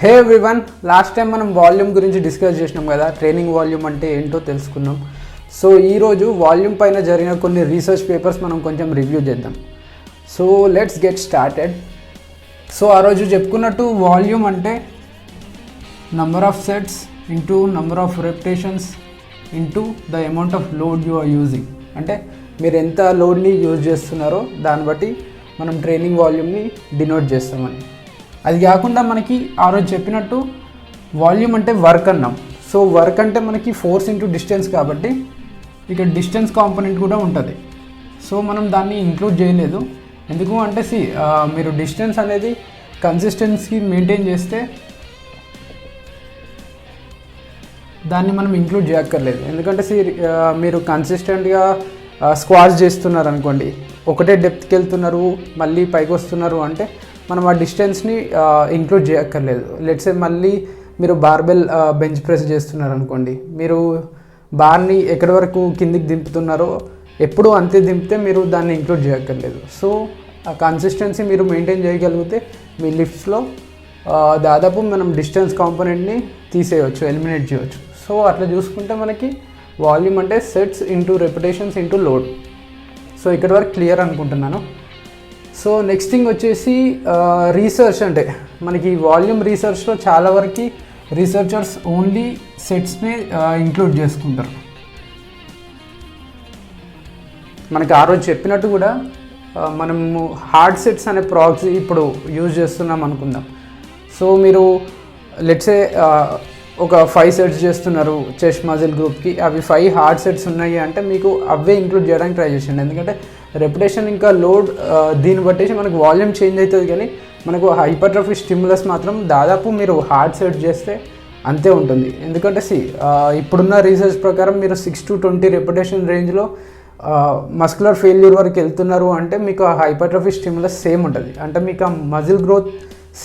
హే everyone, last time మనం volume గురించి discuss చేసినాం కదా. ట్రైనింగ్ వాల్యూమ్ అంటే ఏంటో తెలుసుకున్నాం. సో ఈరోజు వాల్యూమ్ పైన జరిగిన కొన్ని రీసెర్చ్ పేపర్స్ మనం కొంచెం రివ్యూ చేద్దాం. So let's get started. So ఆ రోజు చెప్పుకున్నట్టు వాల్యూమ్ అంటే number of sets into number of repetitions into the amount of load you are using. అంటే మీరు ఎంత లోడ్ని యూజ్ చేస్తున్నారో దాన్ని బట్టి మనం ట్రైనింగ్ వాల్యూమ్ని డినోట్ చేస్తామని. అది కాకుండా మనకి ఆ రోజు చెప్పినట్టు వాల్యూమ్ అంటే వర్క్ అన్నాం. సో వర్క్ అంటే మనకి ఫోర్స్ ఇంటూ డిస్టెన్స్ కాబట్టి ఇక్కడ డిస్టెన్స్ కాంపోనెంట్ కూడా ఉంటుంది. సో మనం దాన్ని ఇంక్లూడ్ చేయలేదు. ఎందుకు అంటే మీరు డిస్టెన్స్ అనేది కన్సిస్టెన్సీ మెయింటైన్ చేస్తే దాన్ని మనం ఇంక్లూడ్ చేయక్కర్లేదు. ఎందుకంటే మీరు కన్సిస్టెంట్గా స్క్వాష్ చేస్తున్నారు అనుకోండి, ఒకటే డెప్త్కి వెళ్తున్నారు మళ్ళీ పైకి వస్తున్నారు అంటే మనం ఆ డిస్టెన్స్ని ఇంక్లూడ్ చేయక్కర్లేదు. లెట్సే మళ్ళీ మీరు బార్బెల్ బెంచ్ ప్రెస్ చేస్తున్నారు అనుకోండి, మీరు బార్ని ఎక్కడి వరకు కిందికి దింపుతున్నారో ఎప్పుడు అంతే దింపితే మీరు దాన్ని ఇంక్లూడ్ చేయక్కర్లేదు. సో ఆ కన్సిస్టెన్సీ మీరు మెయింటైన్ చేయగలిగితే మీ లిఫ్ట్స్లో దాదాపు మనం డిస్టెన్స్ కాంపోనెంట్ని తీసేయవచ్చు, ఎలిమినేట్ చేయవచ్చు. సో అట్లా చూసుకుంటే మనకి వాల్యూమ్ అంటే sets into repetitions into load. So ఇక్కడ వరకు క్లియర్ అనుకుంటున్నాను. సో నెక్స్ట్ థింగ్ వచ్చేసి రీసెర్చ్. అంటే మనకి వాల్యూమ్ రీసెర్చ్లో చాలా వరకు రీసెర్చర్స్ ఓన్లీ సెట్స్ని ఇంక్లూడ్ చేసుకుంటారు. మనకి ఆ రోజు చెప్పినట్టు కూడా మనము హార్డ్ సెట్స్ అనే ప్రాక్సీ ఇప్పుడు యూజ్ చేస్తున్నాం అనుకుందాం. సో మీరు లెట్సే ఒక 5 సెట్స్ చేస్తున్నారు చెస్ట్ మజిల్ గ్రూప్కి, అవి 5 హార్డ్ సెట్స్ ఉన్నాయి అంటే మీకు అవే ఇంక్లూడ్ చేయడానికి ట్రై చేయండి. ఎందుకంటే రెపిటేషన్ ఇంకా లోడ్ దీన్ని బట్టేసి మనకు వాల్యూమ్ చేంజ్ అవుతుంది, కానీ మనకు హైపర్ట్రోఫీ స్టిమ్యులస్ మాత్రం దాదాపు మీరు హార్డ్ సెట్ చేస్తే అంతే ఉంటుంది. ఎందుకంటే ఇప్పుడున్న రీసెర్చ్ ప్రకారం మీరు 6 to 20 రెపిటేషన్ రేంజ్లో మస్కులర్ ఫెయిల్యూర్ వరకు వెళ్తున్నారు అంటే మీకు ఆ హైపర్ట్రోఫీ స్టిమ్యులస్ సేమ్ ఉంటుంది, అంటే మీకు ఆ మజిల్ గ్రోత్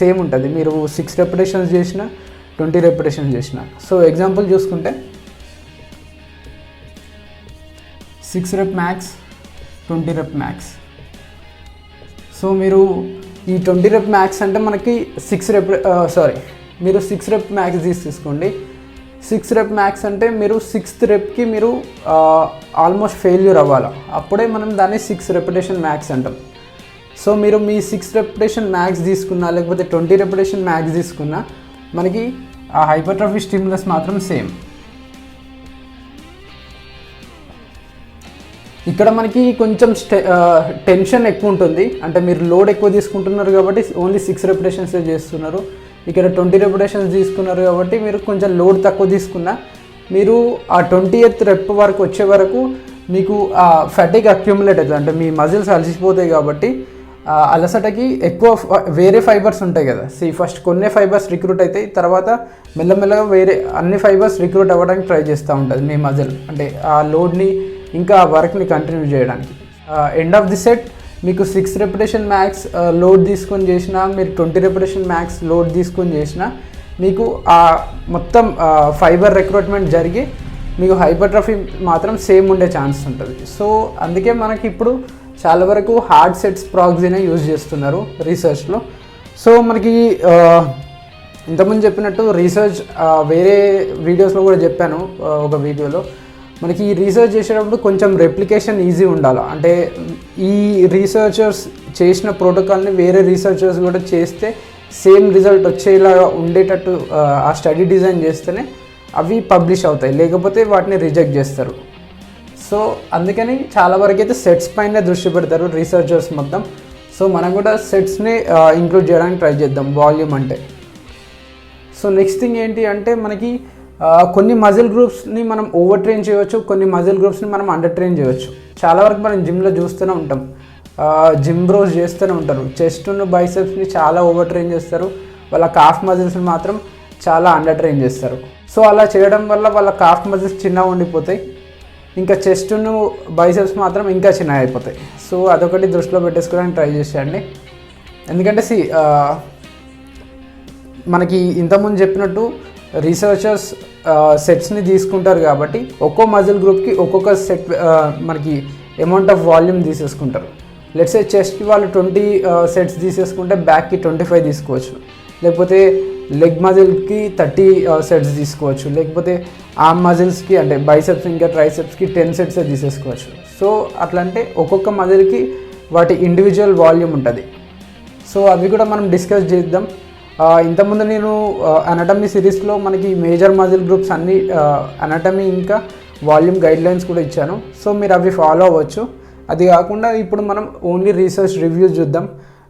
సేమ్ ఉంటుంది. మీరు 6 రెపిటేషన్స్ చేసినా 20 రెపిటేషన్స్ చేసిన. సో ఎగ్జాంపుల్ చూసుకుంటే 6 రెప్ మ్యాక్స్ 20 రెప్ మ్యాక్స్. సో మీరు ఈ 20 రెప్ మ్యాక్స్ అంటే మనకి మీరు 6 రెప్ మ్యాక్స్ తీసుకోండి. 6 రెప్ మ్యాక్స్ అంటే మీరు 6th రెప్కి మీరు ఆల్మోస్ట్ ఫెయిల్యూర్ అవ్వాలి, అప్పుడే మనం దాన్ని 6 రెపిటేషన్ మ్యాక్స్ అంటాం. సో మీరు మీ 6 రెపిటేషన్ మ్యాక్స్ తీసుకున్నా లేకపోతే 20 రెపిటేషన్ మ్యాక్స్ తీసుకున్నా మనకి ఆ హైపర్ట్రోఫీ స్టిమ్యులస్ మాత్రం సేమ్. ఇక్కడ మనకి కొంచెం టెన్షన్ ఎక్కువ ఉంటుంది, అంటే మీరు లోడ్ ఎక్కువ తీసుకుంటున్నారు కాబట్టి ఓన్లీ 6 రెపిటేషన్స్ చేస్తున్నారు. ఇక్కడ 20 రెపిటేషన్స్ తీసుకున్నారు కాబట్టి మీరు కొంచెం లోడ్ తక్కువ తీసుకున్నా మీరు ఆ 20th రెప్ వరకు వచ్చే వరకు మీకు ఆ ఫటిగ్ అక్యుములేట్ అవుతుంది, అంటే మీ మజిల్స్ అలసిపోతాయి కాబట్టి అలసటకి ఎక్కువ వేరే ఫైబర్స్ ఉంటాయి కదా. ఫస్ట్ కొన్ని ఫైబర్స్ రిక్రూట్ అవుతాయి, తర్వాత మెల్లమెల్లగా వేరే అన్ని ఫైబర్స్ రిక్రూట్ అవ్వడానికి ట్రై చేస్తూ ఉంటుంది మీ మజిల్, అంటే ఆ లోడ్ని ఇంకా ఆ వర్క్ని కంటిన్యూ చేయడానికి. ఎండ్ ఆఫ్ ది సెట్ మీకు 6 రెపిటేషన్ మ్యాక్స్ లోడ్ తీసుకొని చేసినా, మీరు 20 రెపిటేషన్ మ్యాక్స్ లోడ్ తీసుకొని చేసినా మీకు ఆ మొత్తం ఫైబర్ రిక్రూట్మెంట్ జరిగి మీకు హైపర్ట్రోఫీ మాత్రం సేమ్ ఉండే ఛాన్స్ ఉంటుంది. సో అందుకే మనకి ఇప్పుడు చాలా వరకు హార్డ్ సెట్స్ ప్రాక్సీనే యూజ్ చేస్తున్నారు రీసెర్చ్లో. సో మనకి ఇంతకుముందు చెప్పినట్టు రీసెర్చ్ వేరే వీడియోస్లో కూడా చెప్పాను, ఒక వీడియోలో మనకి ఈ రీసెర్చ్ చేసేటప్పుడు కొంచెం రెప్లికేషన్ ఈజీ ఉండాలి. అంటే ఈ రీసెర్చర్స్ చేసిన ప్రోటోకాల్ని వేరే రీసెర్చర్స్ కూడా చేస్తే సేమ్ రిజల్ట్ వచ్చేలాగా ఉండేటట్టు ఆ స్టడీ డిజైన్ చేస్తేనే అవి పబ్లిష్ అవుతాయి, లేకపోతే వాటిని రిజెక్ట్ చేస్తారు. సో అందుకని చాలా వరకు అయితే సెట్స్ పైన దృష్టి పెడతారు రీసెర్చర్స్ మొత్తం. సో మనం కూడా సెట్స్ని ఇంక్లూడ్ చేయడానికి ట్రై చేద్దాం వాల్యూమ్ అంటే. సో నెక్స్ట్ థింగ్ ఏంటి అంటే మనకి కొన్ని మజిల్ గ్రూప్స్ని మనం ఓవర్ ట్రైన్ చేయవచ్చు, కొన్ని మజిల్ గ్రూప్స్ని మనం అండర్ ట్రైన్ చేయవచ్చు. చాలా వరకు మనం జిమ్లో చూస్తూనే ఉంటాం, జిమ్ బ్రోస్ చేస్తూనే ఉంటారు. చెస్ట్ను బైసెప్స్ని చాలా ఓవర్ ట్రైన్ చేస్తారు, వాళ్ళ కాఫ్ మజిల్స్ని మాత్రం చాలా అండర్ ట్రైన్ చేస్తారు. సో అలా చేయడం వల్ల వాళ్ళ కాఫ్ మజిల్స్ చిన్నగా ఉండిపోతాయి, ఇంకా చెస్ట్ను బైసెప్స్ మాత్రం ఇంకా చిన్నగా అయిపోతాయి. సో అదొకటి దృష్టిలో పెట్టేసుకోవడానికి ట్రై చేసేయండి. ఎందుకంటే మనకి ఇంతకుముందు చెప్పినట్టు రీసెర్చర్స్ సెట్స్ని తీసుకుంటారు కాబట్టి ఒక్కో మజిల్ గ్రూప్కి ఒక్కొక్క సెట్ మనకి అమౌంట్ ఆఫ్ వాల్యూమ్ తీసేసుకుంటారు. లెట్స్ సే చెస్ట్కి వాళ్ళు 20 సెట్స్ తీసేసుకుంటే బ్యాక్కి 25 తీసుకోవచ్చు, లేకపోతే లెగ్ మజిల్కి 30 సెట్స్ తీసుకోవచ్చు, లేకపోతే ఆర్మ్ మజిల్స్కి అంటే బైసెప్స్ ఇంకా ట్రైసెప్స్కి 10 సెట్స్ తీసేసుకోవచ్చు. సో అట్లా అంటే ఒక్కొక్క మజిల్కి వాటి ఇండివిజువల్ వాల్యూమ్ ఉంటుంది. సో అవి కూడా మనం డిస్కస్ చేద్దాం. ఇంతకుముందు నేను అనాటమీ సిరీస్లో మనకి మేజర్ మజిల్ గ్రూప్స్ అన్నీ అనాటమీ ఇంకా వాల్యూమ్ గైడ్లైన్స్ కూడా ఇచ్చాను. సో మీరు అవి ఫాలో అవ్వచ్చు. అది కాకుండా ఇప్పుడు మనం ఓన్లీ రీసెర్చ్ రివ్యూస్ చూద్దాం.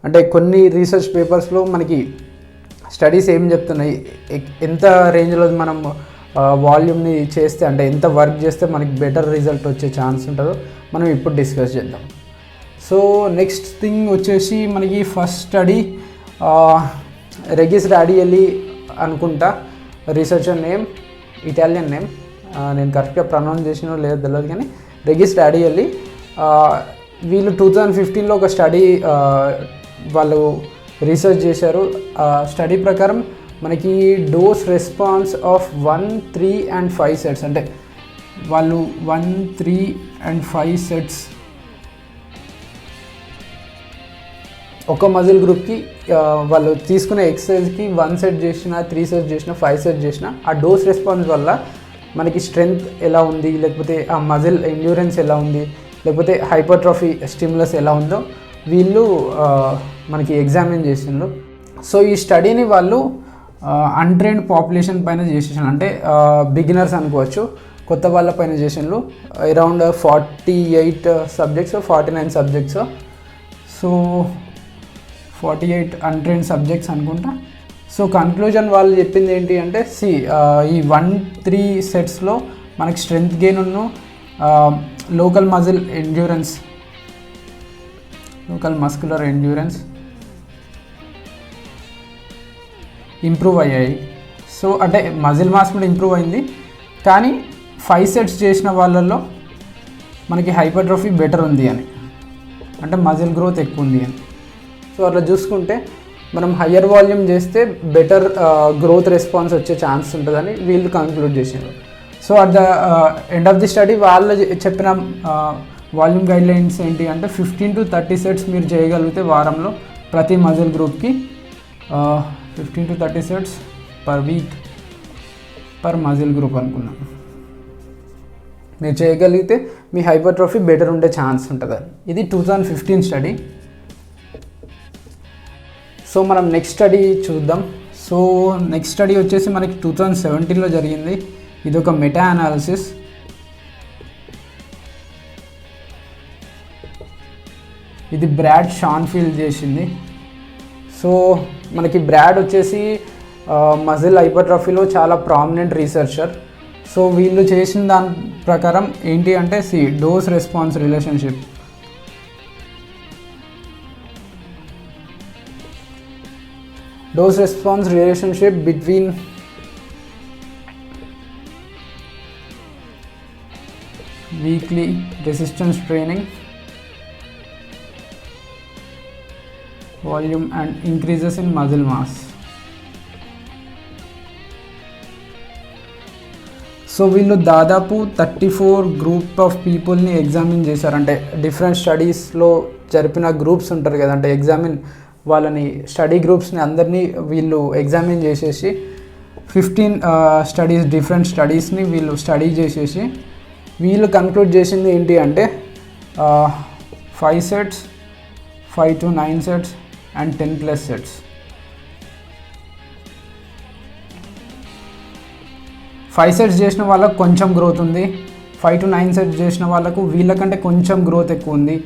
అంటే కొన్ని రీసెర్చ్ పేపర్స్లో మనకి స్టడీస్ ఏం చెప్తున్నాయి, ఎంత రేంజ్లో మనం వాల్యూమ్ని చేస్తే అంటే ఎంత వర్క్ చేస్తే మనకి బెటర్ రిజల్ట్ వచ్చే ఛాన్స్ ఉంటుందో మనం ఇప్పుడు డిస్కస్ చేద్దాం. సో నెక్స్ట్ థింగ్ వచ్చేసి మనకి ఫస్ట్ స్టడీ రెగిస్ రాడియల్లీ అనుకుంటా రీసెర్చర్ నేమ్, ఇటాలియన్ నేమ్, నేను కరెక్ట్గా ప్రొనౌన్స్ చేసినో లేదో తెలియదు కానీ రెగిస్ రాడియల్లీ. వీళ్ళు 2015లో ఒక స్టడీ వాళ్ళు రీసెర్చ్ చేశారు. స్టడీ ప్రకారం మనకి dose response of 1, 3 and 5 sets అంటే వాళ్ళు 1, 3 and 5 సెట్స్ ఒక మజిల్ గ్రూప్కి వాళ్ళు తీసుకునే ఎక్సర్సైజ్కి 1 సెట్ చేసిన, 3 సెట్స్ చేసిన, 5 సెట్స్ చేసిన ఆ డోస్ రెస్పాన్స్ వల్ల మనకి స్ట్రెంగ్త్ ఎలా ఉంది, లేకపోతే ఆ మజిల్ ఎండ్యూరెన్స్ ఎలా ఉంది, లేకపోతే హైపర్ట్రోఫీ స్టిమ్యులస్ ఎలా ఉందో వీళ్ళు మనకి ఎగ్జామిన్ చేసిండ్రు. సో ఈ స్టడీని వాళ్ళు అన్ట్రైన్డ్ పాపులేషన్ పైన చేసేసాను, అంటే బిగినర్స్ అనుకోవచ్చు, కొత్త వాళ్ళ పైన చేసిండ్రు. Around 48 subjects, 49 subjects. So 48 untrained subjects అనుకుంటా. సో కన్క్లూజన్ వాళ్ళు చెప్పింది ఏంటి అంటే ఈ 1-3 సెట్స్లో మనకి స్ట్రెంగ్త్ గెయిన్ ఉన్ను local muscle endurance, local muscular endurance improve అయ్యాయి. సో అంటే మజిల్ మాస్ కూడా ఇంప్రూవ్ అయింది, కానీ 5 సెట్స్ చేసిన వాళ్ళల్లో మనకి హైపర్ట్రోఫీ బెటర్ ఉంది అని, అంటే మజిల్ గ్రోత్ ఎక్కువ ఉంది అని. సో అట్లా చూసుకుంటే మనం హయ్యర్ వాల్యూమ్ చేస్తే బెటర్ గ్రోత్ రెస్పాన్స్ వచ్చే ఛాన్స్ ఉంటుందని వీళ్ళు కంక్లూడ్ చేశారు. So at the end of the study వాళ్ళు చెప్పిన వాల్యూమ్ గైడ్లైన్స్ ఏంటి అంటే 15 to 30 సెట్స్ మీరు చేయగలిగితే వారంలో ప్రతి మజిల్ గ్రూప్కి 15 to 30 sets per week per muscle group అనుకున్నాం. మీరు చేయగలిగితే మీ హైపర్ట్రోఫీ బెటర్ ఉండే ఛాన్స్ ఉంటుంది. ఇది 2015 స్టడీ. సో మనం నెక్స్ట్ స్టడీ చూద్దాం. సో నెక్స్ట్ స్టడీ వచ్చేసి మనకి 2017లో జరిగింది. ఇది ఒక మెటా అనాలిసిస్. ఇది బ్రాడ్ షాన్ఫీల్డ్ చేసింది. సో మనకి బ్రాడ్ వచ్చేసి మజిల్ హైపర్ట్రోఫీలో చాలా ప్రామినెంట్ రీసెర్చర్. సో వీళ్ళు చేసిన దాని ప్రకారం ఏంటి అంటే dose response relationship. Dose response relationship between weekly resistance training, volume and increases in muscle mass. So వీళ్ళు దాదాపు 34 గ్రూప్ ఆఫ్ పీపుల్ని ఎగ్జామిన్ చేశారు. అంటే డిఫరెంట్ స్టడీస్లో జరిపిన గ్రూప్స్ ఉంటారు కదా, అంటే ఎగ్జామిన్ వాళ్ళని స్టడీ గ్రూప్స్ని అందరినీ వీళ్ళు ఎగ్జామిన్ చేసేసి 15 స్టడీస్ డిఫరెంట్ స్టడీస్ని వీళ్ళు స్టడీ చేసేసి వీళ్ళు కంక్లూడ్ చేసింది ఏంటి అంటే 5 sets, 5 to 9 sets and 10+ sets. 5 sets చేసిన వాళ్ళకు కొంచెం గ్రోత్ ఉంది, 5 to 9 సెట్స్ చేసిన వాళ్ళకు వీళ్ళకంటే కొంచెం గ్రోత్ ఎక్కువ ఉంది.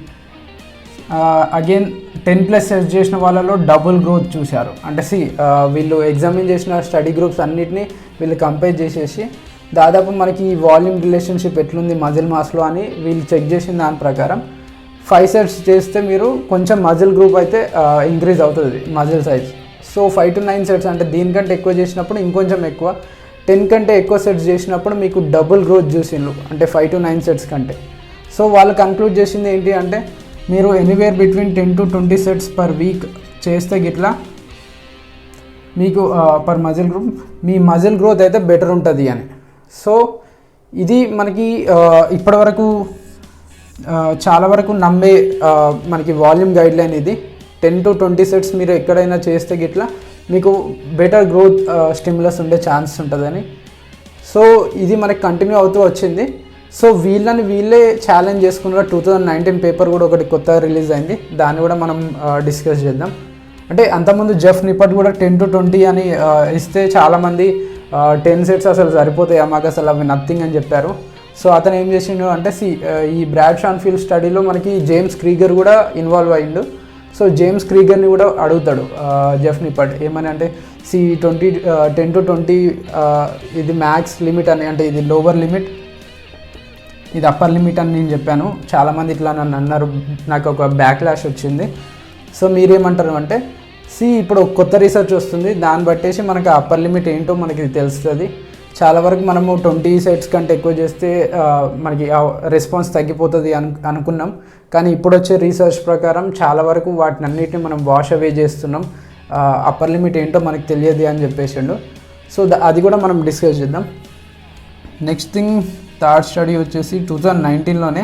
అగైన్ 10+ సెట్స్ చేసిన వాళ్ళలో డబుల్ గ్రోత్ చూశారు. అంటే వీళ్ళు ఎగ్జామిన్ చేసిన స్టడీ గ్రూప్స్ అన్నిటినీ వీళ్ళు కంపేర్ చేసేసి దాదాపు మనకి ఈ వాల్యూమ్ రిలేషన్షిప్ ఎట్లుంది మజిల్ మాస్లో అని వీళ్ళు చెక్ చేసిన దాని ప్రకారం 5 సెట్స్ చేస్తే మీరు కొంచెం మజిల్ గ్రూప్ అయితే ఇంక్రీజ్ అవుతుంది muscle size. So 5 to 9 sets అంటే దీనికంటే ఎక్కువ చేసినప్పుడు ఇంకొంచెం ఎక్కువ, 10 కంటే ఎక్కువ సెట్స్ చేసినప్పుడు మీకు డబుల్ గ్రోత్ చూసిండ్రు, అంటే 5 to 9 సెట్స్ కంటే. సో వాళ్ళు కంక్లూడ్ చేసింది ఏంటి అంటే మీరు anywhere between 10 to 20 sets per week చేస్తే గిట్లా మీకు పర్ మజిల్ గ్రూప్ మీ మజిల్ గ్రోత్ అయితే బెటర్ ఉంటుంది అని. సో ఇది మనకి ఇప్పటివరకు చాలా వరకు నమ్మే మనకి వాల్యూమ్ గైడ్లైన్ ఇది. 10 to 20 సెట్స్ మీరు ఎక్కడైనా చేస్తే గిట్లా మీకు బెటర్ గ్రోత్ స్టిమ్యులస్ ఉండే ఛాన్స్ ఉంటుందని. సో ఇది మనకి కంటిన్యూ అవుతూ వచ్చింది. సో వీళ్ళే ఛాలెంజ్ చేసుకున్న 2019 పేపర్ కూడా ఒకటి కొత్తగా రిలీజ్ అయింది, దాన్ని కూడా మనం డిస్కస్ చేద్దాం. అంటే అంతకుముందు జెఫ్ నిపట్ కూడా 10 to 20 అని ఇస్తే చాలామంది 10 sets అసలు సరిపోతాయి మాకు అసలు అవి నథింగ్ అని చెప్పారు. సో అతను ఏం చేసిండు అంటే ఈ బ్రాడ్ షాన్ఫీల్డ్ స్టడీలో మనకి జేమ్స్ క్రీగర్ కూడా ఇన్వాల్వ్ అయ్యిండు. సో జేమ్స్ క్రీగర్ని కూడా అడుగుతాడు జెఫ్ నిపట్ ఏమని అంటే 10 to 20 ఇది మ్యాక్స్ లిమిట్ అని, అంటే ఇది లోవర్ లిమిట్, ఇది అప్పర్ లిమిట్ అని నేను చెప్పాను. చాలామంది ఇట్లా నన్ను అన్నారు, నాకు ఒక బ్యాక్లాష్ వచ్చింది. సో మీరేమంటారు అంటే ఇప్పుడు కొత్త రీసెర్చ్ వస్తుంది, దాన్ని బట్టేసి మనకి అప్పర్ లిమిట్ ఏంటో మనకి తెలుస్తుంది. చాలా వరకు మనము 20 sets కంటే ఎక్కువ చేస్తే మనకి రెస్పాన్స్ తగ్గిపోతుంది అనుకున్నాం. కానీ ఇప్పుడు వచ్చే రీసెర్చ్ ప్రకారం చాలా వరకు వాటిని అన్నిటిని మనం వాష్ అవే చేస్తున్నాం, అప్పర్ లిమిట్ ఏంటో మనకి తెలియదు అని చెప్పేసిండు. సో అది కూడా మనం డిస్కస్ చేద్దాం. నెక్స్ట్ థింగ్, థర్డ్ స్టడీ వచ్చేసి 2019లోనే,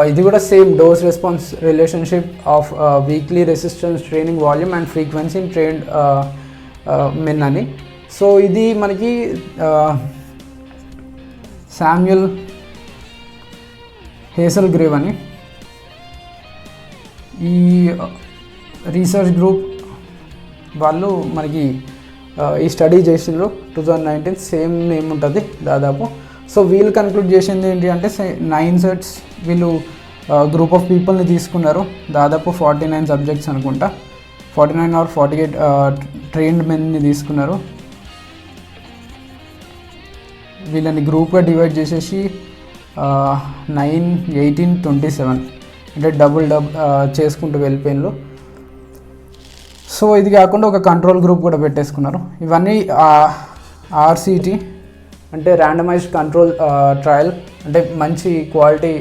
ఇది కూడా same dose response relationship of weekly resistance training volume and frequency in trained men అని. సో ఇది మనకి శామ్యుల్ హేసల్గ్రీవ్ అని ఈ రీసెర్చ్ గ్రూప్ వాళ్ళు మనకి ఈ స్టడీ చేసిండ్రు 2019, సేమ్ నేమ్ ఉంటుంది దాదాపు. సో వీళ్ళు కన్క్లూడ్ చేసింది ఏంటి అంటే 9 sets వీళ్ళు గ్రూప్ ఆఫ్ పీపుల్ని తీసుకున్నారు, దాదాపు 49 subjects అనుకుంటా, 49 or 48 ట్రైన్డ్ మెన్ని తీసుకున్నారు. వీళ్ళని గ్రూప్గా డివైడ్ చేసేసి 9, 18, 27 అంటే డబుల్ చేసుకుంటూ వెళ్ళిపోయినారు. సో ఇది కాకుండా ఒక కంట్రోల్ గ్రూప్ కూడా పెట్టేసుకున్నారు. ఇవన్నీ ఆర్సిటీ అంటే ర్యాండమైజ్డ్ కంట్రోల్ ట్రయల్, అంటే మంచి క్వాలిటీ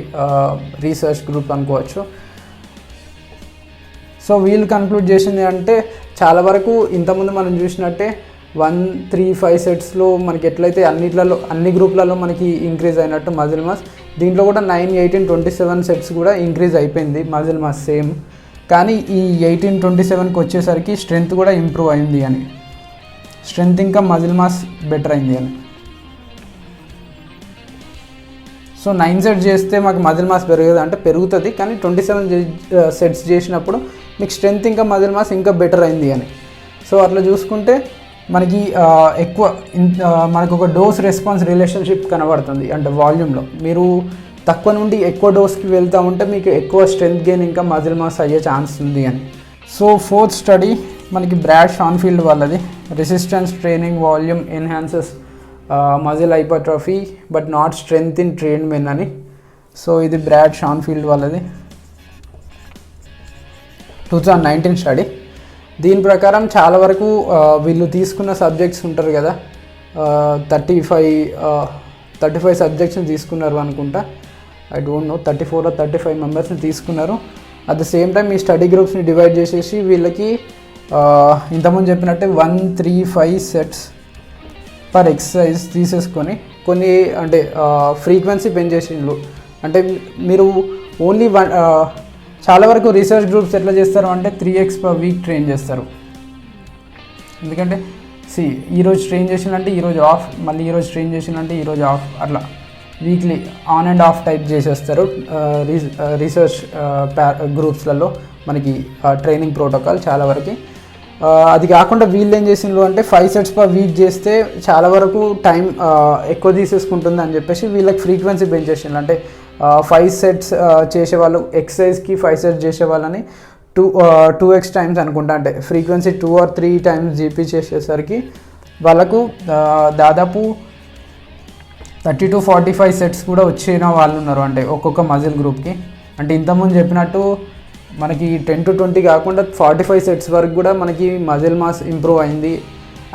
రీసెర్చ్ గ్రూప్ అనుకోవచ్చు. సో వీళ్ళు కన్క్లూడ్ చేసింది అంటే చాలా వరకు ఇంతకుముందు మనం చూసినట్టే 1, 3, 5 setsలో మనకి ఎట్లయితే అన్ని గ్రూప్లలో మనకి ఇంక్రీజ్ అయినట్టు మజిల్ మాస్, దీంట్లో కూడా 9, 18, 27 sets కూడా ఇంక్రీజ్ అయిపోయింది మజిల్ మాస్ సేమ్. కానీ ఈ 18, 27కి వచ్చేసరికి స్ట్రెంగ్త్ కూడా ఇంప్రూవ్ అయింది అని, స్ట్రెంగ్త్ ఇంకా మజిల్ మాస్ బెటర్ అయింది అని. సో 9 sets చేస్తే మాకు మజిల్ మాస్ పెరగదు అంటే పెరుగుతుంది, కానీ 27 sets చేసినప్పుడు మీకు స్ట్రెంగ్త్ ఇంకా మజిల్ మాస్ ఇంకా బెటర్ అయింది అని. సో అట్లా చూసుకుంటే మనకి మనకు ఒక డోస్ రెస్పాన్స్ రిలేషన్షిప్ కనబడుతుంది. అంటే వాల్యూమ్లో మీరు తక్కువ నుండి ఎక్కువ డోస్కి వెళ్తూ ఉంటే మీకు ఎక్కువ స్ట్రెంగ్త్ గెయిన్ ఇంకా మజిల్ మాస్ అయ్యే ఛాన్స్ ఉంది అని. సో ఫోర్త్ స్టడీ మనకి బ్రాడ్ షాన్ఫీల్డ్ వాళ్ళది, resistance training volume enhances muscle hypertrophy but not strength in trained men అని. సో ఇది బ్రాడ్ షాన్ఫీల్డ్ వాళ్ళది 2019 స్టడీ. దీని ప్రకారం చాలా వరకు వీళ్ళు తీసుకున్న సబ్జెక్ట్స్ ఉంటారు కదా, 35 సబ్జెక్ట్స్ని తీసుకున్నారు అనుకుంటా, ఐ డోంట్ నో, 34 or 35 మెంబర్స్ని తీసుకున్నారు. అట్ ద సేమ్ టైం ఈ స్టడీ గ్రూప్స్ని డివైడ్ చేసేసి వీళ్ళకి ఇంతకుముందు చెప్పినట్టే 1, 3, 5 sets పర్ ఎక్సర్సైజ్ తీసేసుకొని కొన్ని అంటే ఫ్రీక్వెన్సీ పెంచేసిండ్రు. అంటే మీరు ఓన్లీ చాలా వరకు రీసెర్చ్ గ్రూప్స్ ఎట్లా చేస్తారు అంటే 3x per week ట్రైన్ చేస్తారు. ఎందుకంటే ఈరోజు ట్రైన్ చేసిందంటే ఈరోజు ఆఫ్, మళ్ళీ ఈరోజు ట్రైన్ చేసిందంటే ఈరోజు ఆఫ్, అట్లా weekly on and of type చేసేస్తారు రీసెర్చ్ గ్రూప్స్లలో మనకి ట్రైనింగ్ ప్రోటోకాల్ చాలా వరకు. అది కాకుండా వీళ్ళు ఏం చేసిండ్రు అంటే 5 sets per week చేస్తే చాలా వరకు టైం ఎక్కువ తీసేసుకుంటుంది అని చెప్పేసి వీళ్ళకి ఫ్రీక్వెన్సీ పెంచేసిండ్రు. అంటే 5 sets చేసేవాళ్ళు ఎక్సర్సైజ్కి 5 sets చేసేవాళ్ళని 2x టైమ్స్ అనుకుంటా, అంటే ఫ్రీక్వెన్సీ 2 or 3 times జీపీ చేసేసరికి వాళ్ళకు దాదాపు 30 to 45 sets కూడా వచ్చిన వాళ్ళు ఉన్నారు, అంటే ఒక్కొక్క మజిల్ గ్రూప్కి. అంటే ఇంతకుముందు చెప్పినట్టు మనకి 10 to 20 కాకుండా 45 sets వరకు కూడా మనకి మజిల్ మాస్ ఇంప్రూవ్ అయింది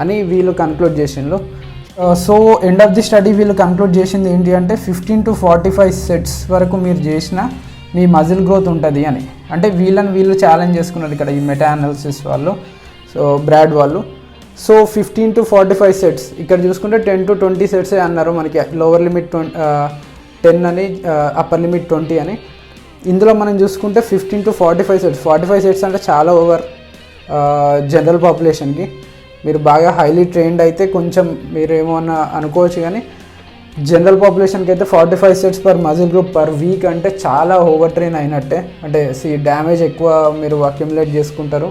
అని వీళ్ళు కన్క్లూడ్ చేసిండ్రు. So end of the study వీళ్ళు కన్క్లూడ్ చేసింది ఏంటి అంటే 15 to 45 sets వరకు మీరు చేసిన మీ మజిల్ గ్రోత్ ఉంటుంది అని. అంటే వీళ్ళు ఛాలెంజ్ చేసుకున్నారు ఇక్కడ ఈ మెటా అనాలిసిస్ వాళ్ళు, సో బ్రాడ్ వాళ్ళు. సో 15 to 45 sets ఇక్కడ చూసుకుంటే 10 to 20 sets అన్నారు, మనకి లోవర్ లిమిట్ 10 అని, అప్పర్ లిమిట్ 20 అని. ఇందులో మనం చూసుకుంటే 15 to 45 sets, 45 sets అంటే చాలా ఓవర్. జనరల్ పాపులేషన్కి. మీరు బాగా హైలీ ట్రైన్డ్ అయితే కొంచెం మీరు ఏమన్నా అనుకోవచ్చు, కానీ జనరల్ పాపులేషన్కి అయితే 45 sets per muscle group per week అంటే చాలా ఓవర్ ట్రైన్ అయినట్టే. అంటే డ్యామేజ్ ఎక్కువ మీరు అక్యుములేట్ చేసుకుంటారు,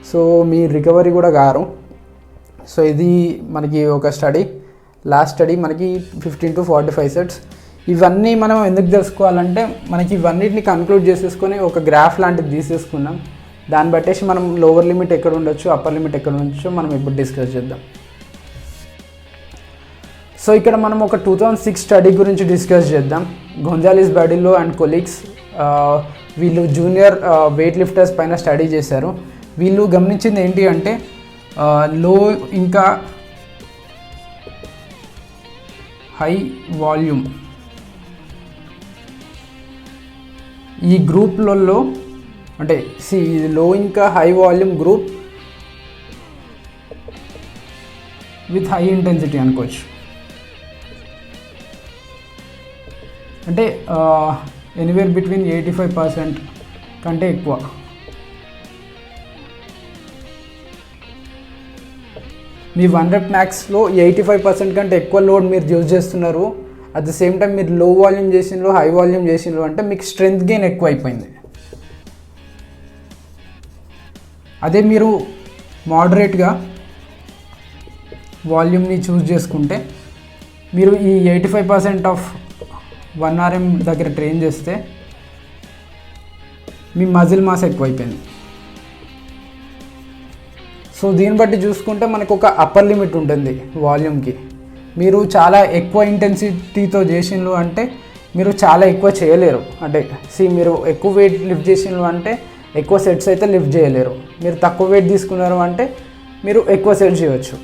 సో మీ రికవరీ కూడా గారు. సో ఇది మనకి ఒక స్టడీ, లాస్ట్ స్టడీ మనకి 15 to 45 సెట్స్. ఇవన్నీ మనం ఎందుకు తెలుసుకోవాలంటే మనకి ఇవన్నిటిని కన్క్లూడ్ చేసేసుకొని ఒక గ్రాఫ్ లాంటిది తీసేసుకున్నాం. దాన్ని బట్టేసి మనం లోవర్ లిమిట్ ఎక్కడ ఉండొచ్చు, అప్పర్ లిమిట్ ఎక్కడ ఉండొచ్చు మనం ఇప్పుడు డిస్కస్ చేద్దాం. సో ఇక్కడ మనం ఒక 2006 స్టడీ గురించి డిస్కస్ చేద్దాం. గొంజాలిస్ బాడిలో అండ్ కొలీగ్స్ వీళ్ళు జూనియర్ వెయిట్ లిఫ్టర్స్ పైన స్టడీ చేశారు. వీళ్ళు గమనించింది ఏంటి అంటే లో ఇంకా హై వాల్యూమ్ ఈ గ్రూప్లలో, అంటే ఇది లో ఇంకా high volume group with high intensity అనుకోవచ్చు. అంటే ఎనీవేర్ బిట్వీన్ 85% కంటే ఎక్కువ. మీ 1 rep మ్యాక్స్లో 85% కంటే ఎక్కువ లోడ్ మీరు యూజ్ చేస్తున్నారు. అట్ ద సేమ్ టైం మీరు లో వాల్యూమ్ చేసినారు, హై వాల్యూమ్ చేసినారు అంటే మీకు స్ట్రెంత్ గెయిన్ ఎక్కువ అయిపోయింది. అదే మీరు మోడరేట్గా వాల్యూమ్ని చూస్ చేసుకుంటే మీరు ఈ 85% ఆఫ్ 1 RM దగ్గర ట్రైన్ చేస్తే మీ మజిల్ మాస్ ఎక్కువైపోయింది. సో దీన్ని బట్టి చూసుకుంటే మనకు ఒక అప్పర్ లిమిట్ ఉంటుంది వాల్యూమ్కి. మీరు చాలా ఎక్కువ ఇంటెన్సిటీతో చేసినలు అంటే మీరు చాలా ఎక్కువ చేయలేరు. అంటే మీరు ఎక్కువ వెయిట్ లిఫ్ట్ చేసినలు అంటే ఎక్కువ సెట్స్ అయితే లిఫ్ట్ చేయలేరు. మీరు తక్కువ వెయిట్ తీసుకున్నారు అంటే మీరు ఎక్కువ సెట్స్ చేయవచ్చు.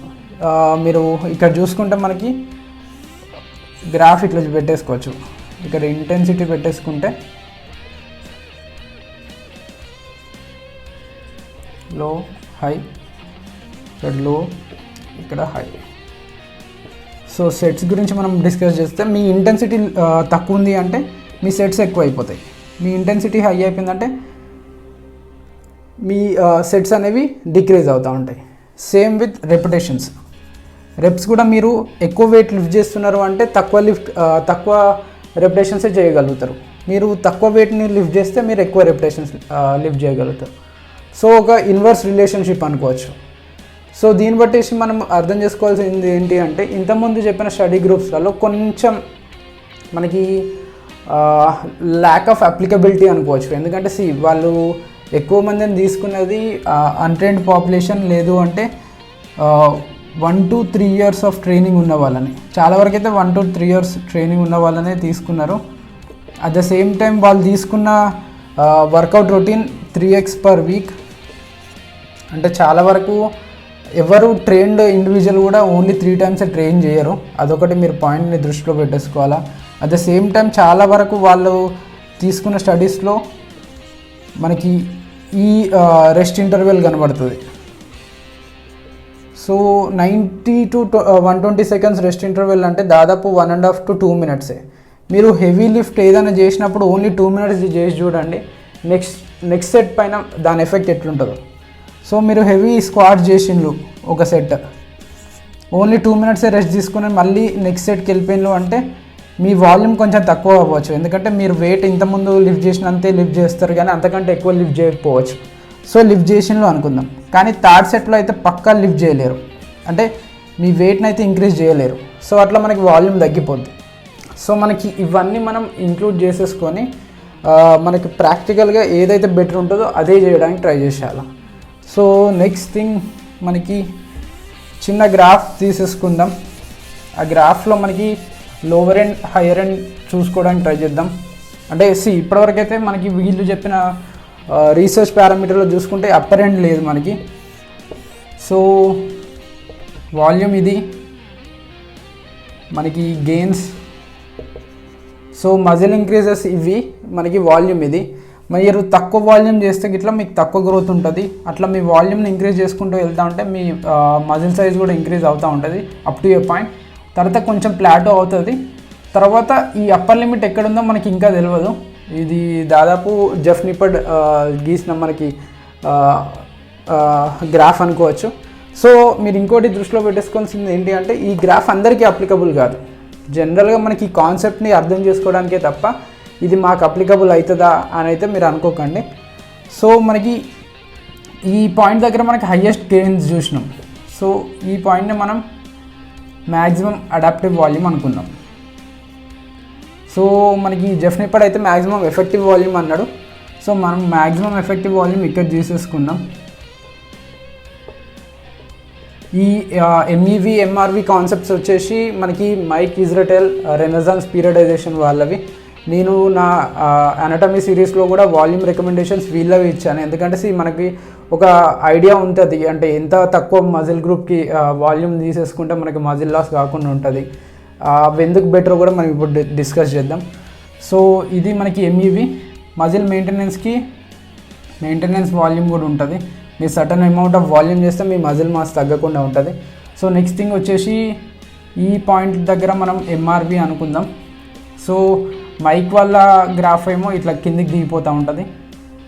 మీరు ఇక్కడ చూసుకుంటే మనకి గ్రాఫ్ ఇట్లా పెట్టేసుకోవచ్చు. ఇక్కడ ఇంటెన్సిటీ పెట్టేసుకుంటే లో హై, ఇక్కడ లో, ఇక్కడ హై. సో సెట్స్ గురించి మనం డిస్కస్ చేస్తే మీ ఇంటెన్సిటీ తక్కువ ఉంది అంటే మీ సెట్స్ ఎక్కువ అయిపోతాయి. మీ ఇంటెన్సిటీ హై అయిపోయిందంటే మీ సెట్స్ అనేవి డిక్రీజ్ అవుతూ ఉంటాయి. Same with repetitions. రెప్స్ కూడా మీరు ఎక్కువ వెయిట్ లిఫ్ట్ చేస్తున్నారు అంటే తక్కువ రెపిటేషన్సే చేయగలుగుతారు. మీరు తక్కువ వెయిట్ని లిఫ్ట్ చేస్తే మీరు ఎక్కువ రెపిటేషన్స్ లిఫ్ట్ చేయగలుగుతారు. సో ఒక ఇన్వర్స్ రిలేషన్షిప్ అనుకోవచ్చు. సో దీన్ని బట్టేసి మనం అర్థం చేసుకోవాల్సింది ఏంటి అంటే ఇంతకుముందు చెప్పిన స్టడీ గ్రూప్స్లలో కొంచెం మనకి ల్యాక్ ఆఫ్ అప్లికబిలిటీ అనుకోవచ్చు. ఎందుకంటే వాళ్ళు ఎక్కువ మందిని తీసుకున్నది అన్ట్రైన్డ్ పాపులేషన్, లేదు అంటే 1 to 3 years ఆఫ్ ట్రైనింగ్ ఉన్న వాళ్ళని. చాలా వరకు అయితే 1 to 3 years ట్రైనింగ్ ఉన్న వాళ్ళనే తీసుకున్నారు. అట్ ద సేమ్ టైం వాళ్ళు తీసుకున్న work out routine 3x per week. అంటే చాలా వరకు ఎవరు ట్రైన్డ్ ఇండివిజువల్ కూడా ఓన్లీ 3 times ట్రైన్ చేయరు. అదొకటి మీరు పాయింట్ని దృష్టిలో పెట్టేసుకోవాలా. అట్ ద సేమ్ టైం చాలా వరకు వాళ్ళు తీసుకున్న స్టడీస్లో మనకి ఈ రెస్ట్ ఇంటర్వెల్ కనబడుతుంది. So 90 to 120 seconds rest interval అంటే దాదాపు 1.5 to 2 minutes. మీరు హెవీ లిఫ్ట్ ఏదైనా చేసినప్పుడు ఓన్లీ 2 minutes చేసి చూడండి, నెక్స్ట్ సెట్ పైన దాని ఎఫెక్ట్ ఎట్లుంటుందో. సో మీరు హెవీ స్క్వాట్ చేసిండ్రు ఒక సెట్, ఓన్లీ 2 minutes రెస్ట్ తీసుకుని మళ్ళీ నెక్స్ట్ సెట్కి వెళ్ళిపోయిన్రు అంటే మీ వాల్యూమ్ కొంచెం తక్కువ అవ్వచ్చు. ఎందుకంటే మీరు వెయిట్ ఇంతకుముందు లిఫ్ట్ చేసినంతే లిఫ్ట్ చేస్తారు కానీ అంతకంటే ఎక్కువ లిఫ్ట్ చేయకపోవచ్చు. సో లిఫ్ట్ చేసిన్లో అనుకుందాం, కానీ థర్డ్ సెట్లో అయితే పక్కా లిఫ్ట్ చేయలేరు. అంటే మీ వెయిట్ని అయితే ఇంక్రీజ్ చేయలేరు. సో అట్లా మనకి వాల్యూమ్ తగ్గిపోద్ది. సో మనకి ఇవన్నీ మనం ఇంక్లూడ్ చేసేసుకొని మనకి ప్రాక్టికల్గా ఏదైతే బెటర్ ఉంటుందో అదే చేయడానికి ట్రై చేసేయాలి. సో నెక్స్ట్ థింగ్ మనకి చిన్న గ్రాఫ్ తీసేసుకుందాం. ఆ గ్రాఫ్లో మనకి లోవర్ ఎండ్ హయ్యర్ ఎండ్ చూసుకోవడానికి ట్రై చేద్దాం. అంటే ఇప్పటివరకు అయితే మనకి వీళ్ళు చెప్పిన రీసెర్చ్ పారామీటర్లో చూసుకుంటే అప్పర్ ఎండ్ లేదు మనకి. సో వాల్యూమ్ ఇది మనకి గెయిన్స్. సో మజిల్ ఇంక్రీజెస్ ఇవి మనకి వాల్యూమ్ ఇది. మీరు తక్కువ వాల్యూమ్ చేస్తే ఇట్లా మీకు తక్కువ గ్రోత్ ఉంటుంది. అట్లా మీ వాల్యూమ్ని ఇంక్రీజ్ చేసుకుంటూ వెళ్తూ ఉంటే మీ మజిల్ సైజ్ కూడా ఇంక్రీజ్ అవుతూ ఉంటుంది అప్ టు ఏ పాయింట్. తర్వాత కొంచెం ప్లాటో అవుతుంది. తర్వాత ఈ అప్పర్ లిమిట్ ఎక్కడుందో మనకి ఇంకా తెలియదు. ఇది దాదాపు జెఫ్ నిపర్డ్ గీసిన మనకి గ్రాఫ్ అనుకోవచ్చు. సో మీరు ఇంకోటి దృష్టిలో పెట్టేసుకోవాల్సింది ఏంటి అంటే ఈ గ్రాఫ్ అందరికీ అప్లికబుల్ కాదు. జనరల్గా మనకి ఈ కాన్సెప్ట్ని అర్థం చేసుకోవడానికే తప్ప ఇది మాకు అప్లికబుల్ అవుతుందా అని అయితే మీరు అనుకోకండి. సో మనకి ఈ పాయింట్ దగ్గర మనకి హయ్యెస్ట్ గెయిన్స్ చూసినాం. సో ఈ పాయింట్ని మనం మ్యాక్సిమం అడాప్టివ్ వాల్యూమ్ అనుకుందాం. సో మనకి జెఫ్నిపడ్ అయితే మ్యాక్సిమం ఎఫెక్టివ్ వాల్యూమ్ అన్నాడు. సో మనం మ్యాక్సిమం ఎఫెక్టివ్ వాల్యూమ్ ఇక్కడ తీసేసుకుందాం. ఈ ఎంఈవి ఎంఆర్వి కాన్సెప్ట్స్ వచ్చేసి మనకి మైక్ ఇజ్రాటెల్ రెనెసాన్స్ పీరియడైజేషన్ వాళ్ళవి. నేను నా అనటమీ సిరీస్లో కూడా వాల్యూమ్ రికమెండేషన్స్ వీళ్ళవి ఇచ్చాను. ఎందుకంటే మనకి ఒక ఐడియా ఉంటుంది అంటే ఎంత తక్కువ మజిల్ గ్రూప్కి వాల్యూమ్ తీసేసుకుంటే మనకి మజిల్ లాస్ కాకుండా ఉంటుంది. ఎందుకు బెటర్ కూడా మనం ఇప్పుడు డిస్కస్ చేద్దాం. సో ఇది మనకి ఎంఈవి. మజిల్ మెయింటెనెన్స్ వాల్యూమ్ కూడా ఉంటుంది. మీరు సర్టన్ అమౌంట్ ఆఫ్ వాల్యూమ్ చేస్తే మీ మజిల్ మాస్ తగ్గకుండా ఉంటుంది. సో నెక్స్ట్ థింగ్ వచ్చేసి ఈ పాయింట్ దగ్గర మనం ఎంఆర్వి అనుకుందాం. సో మైక్ వల్ల గ్రాఫ్ ఏమో ఇట్లా కిందికి దిగిపోతూ ఉంటుంది.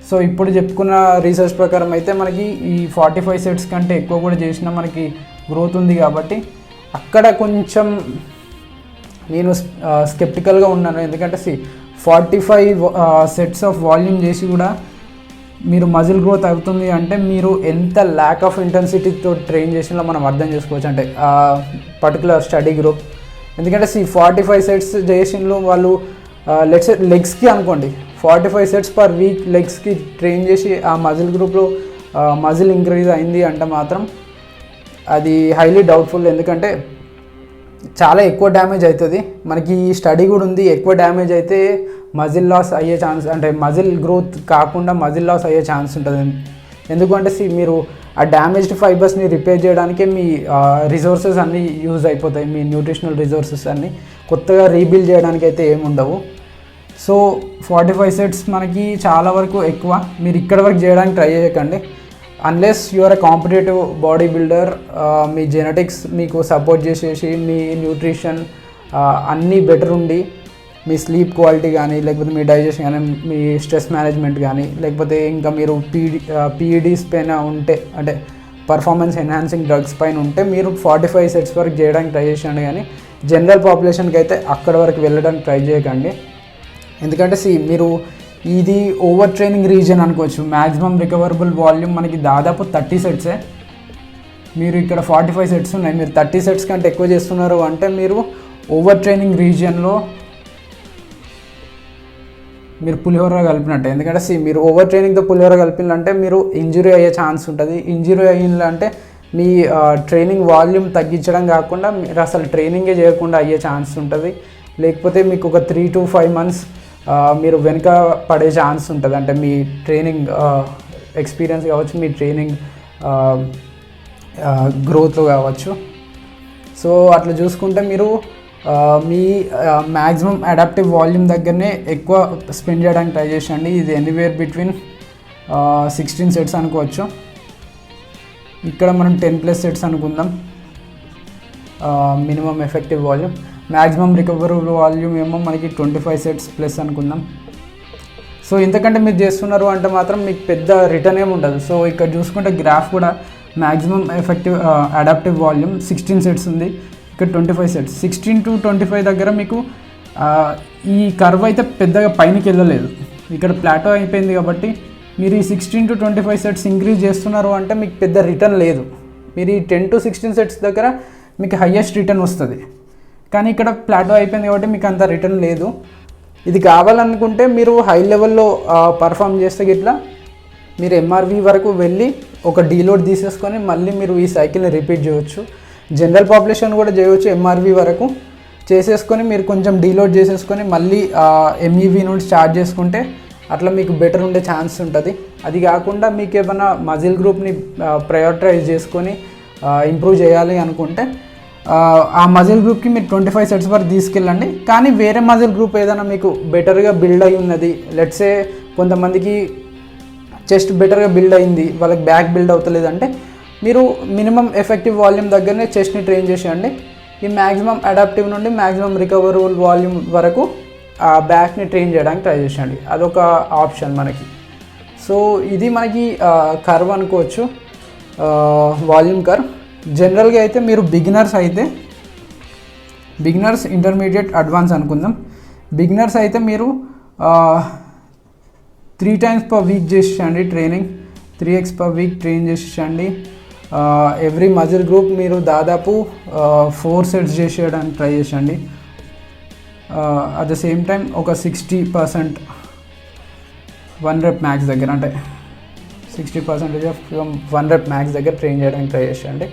సో ఇప్పుడు చెప్పుకున్న రీసెర్చ్ ప్రకారం అయితే మనకి ఈ 45 సెట్స్ కంటే ఎక్కువ కూడా చేసినా మనకి గ్రోత్ ఉంది. కాబట్టి అక్కడ కొంచెం నేను స్కెప్టికల్గా ఉన్నాను. ఎందుకంటే 45 సెట్స్ ఆఫ్ వాల్యూమ్ చేసి కూడా మీరు మజిల్ గ్రోత్ అవుతుంది అంటే మీరు ఎంత ల్యాక్ ఆఫ్ ఇంటెన్సిటీతో ట్రైన్ చేసినా మనం అర్థం చేసుకోవచ్చు. అంటే పర్టికులర్ స్టడీ గ్రూప్. ఎందుకంటే 45 సెట్స్ చేసినలో వాళ్ళు లెగ్స్కి అనుకోండి 45 సెట్స్ పర్ వీక్ లెగ్స్కి ట్రైన్ చేసి ఆ మజిల్ గ్రూప్లో మజిల్ ఇంక్రీజ్ అయింది అంటే మాత్రం అది హైలీ డౌట్ఫుల్. ఎందుకంటే చాలా ఎక్కువ డ్యామేజ్ అవుతుంది. మనకి ఈ స్టడీ కూడా ఉంది, ఎక్కువ డ్యామేజ్ అయితే మజిల్ లాస్ అయ్యే ఛాన్స్, అంటే మజిల్ గ్రోత్ కాకుండా మజిల్ లాస్ అయ్యే ఛాన్స్ ఉంటుంది. ఎందుకంటే మీరు ఆ డ్యామేజ్డ్ ఫైబర్స్ని రిపేర్ చేయడానికి మీ రిసోర్సెస్ అన్నీ యూజ్ అయిపోతాయి. మీ న్యూట్రిషనల్ రిసోర్సెస్ అన్నీ కొత్తగా రీబిల్డ్ చేయడానికి అయితే ఏముండవు. సో 45 సెట్స్ మనకి చాలా వరకు ఎక్కువ. మీరు ఇక్కడ వరకు చేయడానికి ట్రై చేయకండి. Unless you're a competitive body builder, మీ జెనెటిక్స్ మీకు సపోర్ట్ చేసేసి మీ న్యూట్రిషన్ అన్నీ బెటర్ ఉండి మీ స్లీప్ క్వాలిటీ కానీ లేకపోతే మీ డైజెషన్ కానీ మీ స్ట్రెస్ మేనేజ్మెంట్ కానీ లేకపోతే ఇంకా మీరు పీఈడీస్ పైన ఉంటే అంటే పర్ఫార్మెన్స్ ఎన్హాన్సింగ్ డ్రగ్స్ పైన ఉంటే మీరు 45 సెట్స్ వరకు చేయడానికి ట్రై చేయండి. కానీ జనరల్ పాపులేషన్కి అయితే అక్కడ వరకు వెళ్ళడానికి ట్రై చేయకండి. ఎందుకంటే మీరు ఇది ఓవర్ ట్రైనింగ్ రీజన్ అనుకోవచ్చు. మ్యాక్సిమం రికవరబుల్ వాల్యూమ్ మనకి దాదాపు 30 సెట్సే. మీరు ఇక్కడ 45 సెట్స్ ఉన్నాయి, మీరు 30 సెట్స్ కంటే ఎక్కువ చేస్తున్నారు అంటే మీరు ఓవర్ ట్రైనింగ్ రీజియన్లో మీరు పులిహోర కలిపినట్టే. ఎందుకంటే మీరు ఓవర్ ట్రైనింగ్తో పులిహోర కలిపినంటే మీరు ఇంజురీ అయ్యే ఛాన్స్ ఉంటుంది. ఇంజురీ అయ్యిందంటే మీ ట్రైనింగ్ వాల్యూమ్ తగ్గించడం కాకుండా మీరు అసలు ట్రైనింగే చేయకుండా అయ్యే ఛాన్స్ ఉంటుంది. లేకపోతే మీకు ఒక 3 to 5 months మీరు వెనుక పడే ఛాన్స్ ఉంటుంది. అంటే మీ ట్రైనింగ్ ఎక్స్పీరియన్స్ కావచ్చు, మీ ట్రైనింగ్ గ్రోత్లో కావచ్చు. సో అట్లా చూసుకుంటే మీరు మీ మ్యాక్సిమం అడాప్టివ్ వాల్యూమ్ దగ్గరనే ఎక్కువ స్పెండ్ చేయడానికి ట్రై చేయండి. ఇది ఎనీవేర్ బిట్వీన్ 16 సెట్స్ అనుకోవచ్చు. ఇక్కడ మనం 10+ సెట్స్ అనుకుందాం minimum effective volume. Maximum recoverable volume ఏమో మనకి 25 సెట్స్ ప్లస్ అనుకుందాం. సో ఇంతకంటే మీరు చేస్తున్నారు అంటే మాత్రం మీకు పెద్ద రిటర్న్ ఏమి ఉండదు. సో ఇక్కడ చూసుకుంటే గ్రాఫ్ కూడా maximum effective adaptive volume 16 sets ఉంది, ఇక్కడ 25 సెట్స్. 16 to 25 దగ్గర మీకు ఈ కర్వ్ అయితే పెద్దగా పైనకి వెళ్ళలేదు, ఇక్కడ ప్లాటో అయిపోయింది. కాబట్టి మీరు ఈ 16 to 25 సెట్స్ ఇంక్రీజ్ చేస్తున్నారు అంటే మీకు పెద్ద రిటర్న్ లేదు. మీరు ఈ 10 to 16 సెట్స్ దగ్గర మీకు హయ్యెస్ట్ రిటర్న్ వస్తుంది. కానీ ఇక్కడ ప్లాటో అయిపోయింది కాబట్టి మీకు అంత రిటర్న్ లేదు. ఇది కావాలనుకుంటే మీరు హై లెవెల్లో పర్ఫామ్ చేస్తే గిట్లా మీరు ఎంఆర్వి వరకు వెళ్ళి ఒక డీలోడ్ తీసేసుకొని మళ్ళీ మీరు ఈ సైకిల్ని రిపీట్ చేయవచ్చు. జనరల్ పాపులేషన్ కూడా చేయవచ్చు. ఎంఆర్వి వరకు చేసేసుకొని మీరు కొంచెం డీలోడ్ చేసేసుకొని మళ్ళీ ఎంఈవి నుండి స్టార్ట్ చేసుకుంటే అట్లా మీకు బెటర్ ఉండే ఛాన్స్ ఉంటుంది. అది కాకుండా మీకు ఏమైనా మజిల్ గ్రూప్ని ప్రయారిటైజ్ చేసుకొని ఇంప్రూవ్ చేయాలి అనుకుంటే ఆ మజిల్ గ్రూప్కి మీరు 25 సెట్స్ వరకు తీసుకెళ్ళండి. కానీ వేరే మజిల్ గ్రూప్ ఏదైనా మీకు బెటర్గా బిల్డ్ అయి ఉన్నది, లెట్సే కొంతమందికి చెస్ట్ బెటర్గా బిల్డ్ అయింది, వాళ్ళకి బ్యాక్ బిల్డ్ అవుతలేదు అంటే మీరు మినిమం ఎఫెక్టివ్ వాల్యూమ్ దగ్గరనే చెస్ట్ని ట్రైన్ చేసేయండి. ఈ మ్యాక్సిమం అడాప్టివ్ నుండి మ్యాక్సిమం రికవరబుల్ వాల్యూమ్ వరకు ఆ బ్యాక్ని ట్రైన్ చేయడానికి ట్రై చేసేయండి. అదొక ఆప్షన్ మనకి. సో ఇది మనకి కర్వ్ అనుకోవచ్చు. Volume curve. జనరల్గా అయితే మీరు బిగినర్స్ ఇంటర్మీడియట్ అడ్వాన్స్ అనుకుందాం. బిగినర్స్ అయితే మీరు 3 times per week చేసేయండి training, 3x per week train చేసేయండి. ఎవ్రీ మజిల్ గ్రూప్ మీరు దాదాపు 4 sets చేసేయడానికి ట్రై చేసండి. అట్ ద సేమ్ టైం ఒక 60% 1 rep మ్యాక్స్ దగ్గర, అంటే 60% ఆఫ్ 1 rep మ్యాక్స్ దగ్గర ట్రైన్ చేయడానికి ట్రై చేసండి.